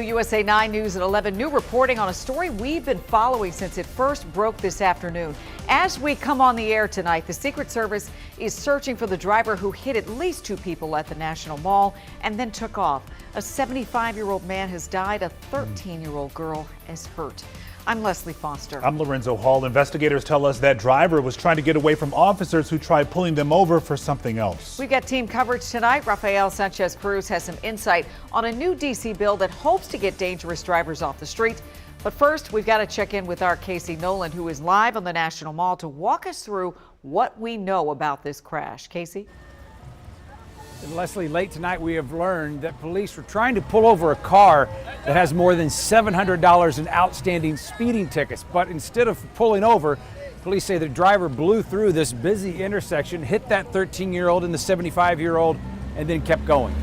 USA 9 News at 11. New reporting on a story we've been following since it first broke this afternoon. As we come on the air tonight, the Secret Service is searching for the driver who hit at least 2 people at the National Mall and then took off. A 75-year-old man has died. A 13-year-old girl is hurt. I'm Leslie Foster. I'm Lorenzo Hall. Investigators tell us that driver was trying to get away from officers who tried pulling them over for something else. We've got team coverage tonight. Rafael Sanchez Cruz has some insight on a new D.C. bill that hopes to get dangerous drivers off the street. But first, we've got to check in with our Casey Nolan, who is live on the National Mall to walk us through what we know about this crash. Casey? And Leslie, late tonight we have learned that police were trying to pull over a car that has more than $700 in outstanding speeding tickets. But instead of pulling over, police say the driver blew through this busy intersection, hit that 13-year-old and the 75-year-old, and then kept going.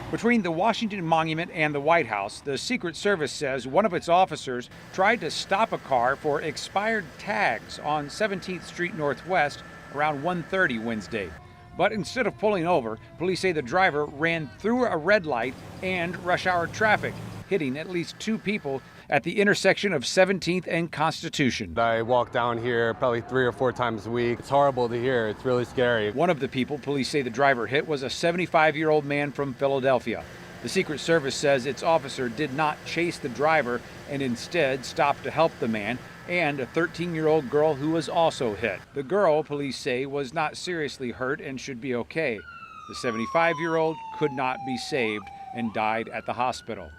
Between the Washington Monument and the White House, the Secret Service says one of its officers tried to stop a car for expired tags on 17th Street Northwest around 1:30 Wednesday. But instead of pulling over, police say the driver ran through a red light and rush hour traffic, hitting at least 2 people at the intersection of 17th and Constitution. I walk down here probably 3 or 4 times a week. It's horrible to hear. It's really scary. One of the people police say the driver hit was a 75-year-old man from Philadelphia. The Secret Service says its officer did not chase the driver and instead stopped to help the man and a 13-year-old girl who was also hit. The girl, police say, was not seriously hurt and should be okay. The 75-year-old could not be saved and died at the hospital.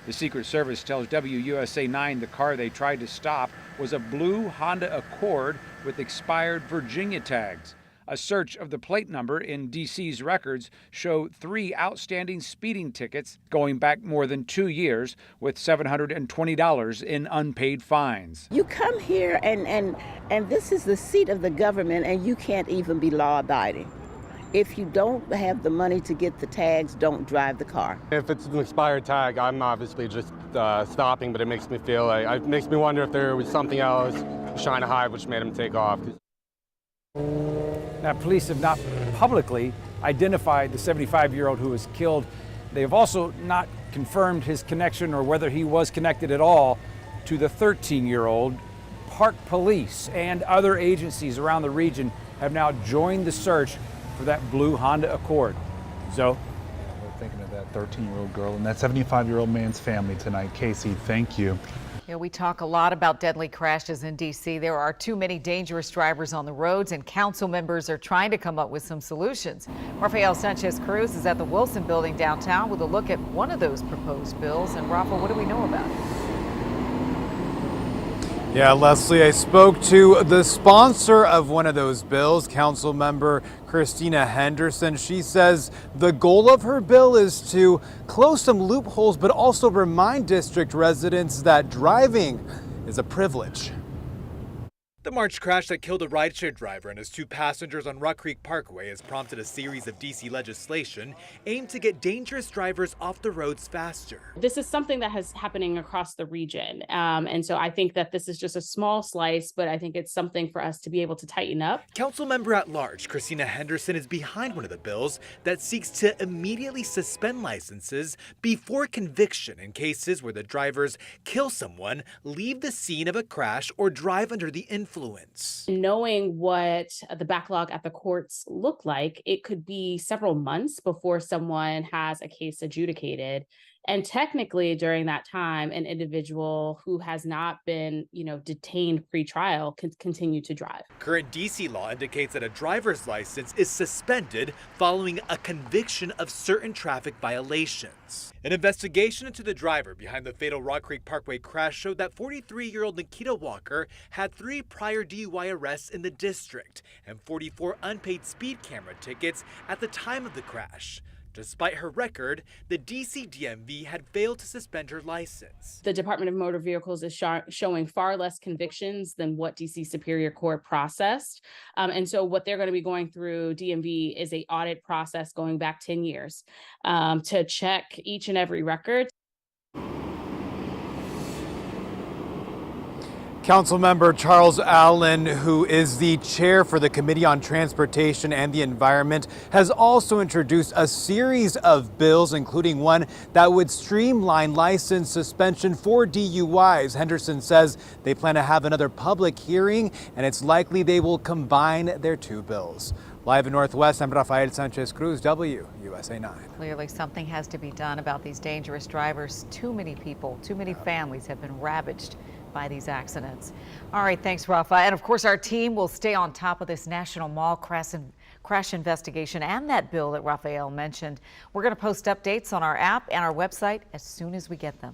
The Secret Service tells WUSA 9 the car they tried to stop was a blue Honda Accord with expired Virginia tags. A search of the plate number in D.C.'s records showed 3 outstanding speeding tickets going back more than 2 years with $720 in unpaid fines. You come here and this is the seat of the government and you can't even be law-abiding. If you don't have the money to get the tags, don't drive the car. If it's an expired tag, I'm obviously just stopping, but it makes me feel like, it makes me wonder if there was something else trying to hide which made him take off. Now, police have not publicly identified the 75-year-old who was killed. They have also not confirmed his connection or whether he was connected at all to the 13-year-old. Park Police and other agencies around the region have now joined the search for that blue Honda Accord. Zoe? We're thinking of that 13-year-old girl and that 75-year-old man's family tonight. Casey, thank you. Yeah, we talk a lot about deadly crashes in D.C. There are too many dangerous drivers on the roads, and council members are trying to come up with some solutions. Rafael Sanchez Cruz is at the Wilson Building downtown with a look at one of those proposed bills. And Rafa, what do we know about it? Yeah, Leslie, I spoke to the sponsor of one of those bills, Council Member Christina Henderson. She says the goal of her bill is to close some loopholes, but also remind district residents that driving is a privilege. The March crash that killed a rideshare driver and his 2 passengers on Rock Creek Parkway has prompted a series of D.C. legislation aimed to get dangerous drivers off the roads faster. This is something that has happening across the region. And so I think that this is just a small slice, but I think it's something for us to be able to tighten up. Council member at large Christina Henderson is behind one of the bills that seeks to immediately suspend licenses before conviction in cases where the drivers kill someone, leave the scene of a crash, or drive under the influence. Knowing what the backlog at the courts look like, it could be several months before someone has a case adjudicated. And technically during that time, an individual who has not been, detained pre-trial can continue to drive. Current D.C. law indicates that a driver's license is suspended following a conviction of certain traffic violations. An investigation into the driver behind the fatal Rock Creek Parkway crash showed that 43-year-old Nikita Walker had 3 prior DUI arrests in the district and 44 unpaid speed camera tickets at the time of the crash. Despite her record, the D.C. DMV had failed to suspend her license. The Department of Motor Vehicles is showing far less convictions than what D.C. Superior Court processed. And so what they're going to be going through DMV is a audit process going back 10 years to check each and every record. Councilmember Charles Allen, who is the chair for the Committee on Transportation and the Environment, has also introduced a series of bills, including one that would streamline license suspension for DUIs. Henderson says they plan to have another public hearing, and it's likely they will combine their two bills. Live in Northwest, I'm Rafael Sanchez Cruz, WUSA 9. Clearly, something has to be done about these dangerous drivers. Too many people, too many families have been ravaged by these accidents. All right, thanks, Rafa. And of course, our team will stay on top of this National Mall crash investigation and that bill that Rafael mentioned. We're going to post updates on our app and our website as soon as we get them.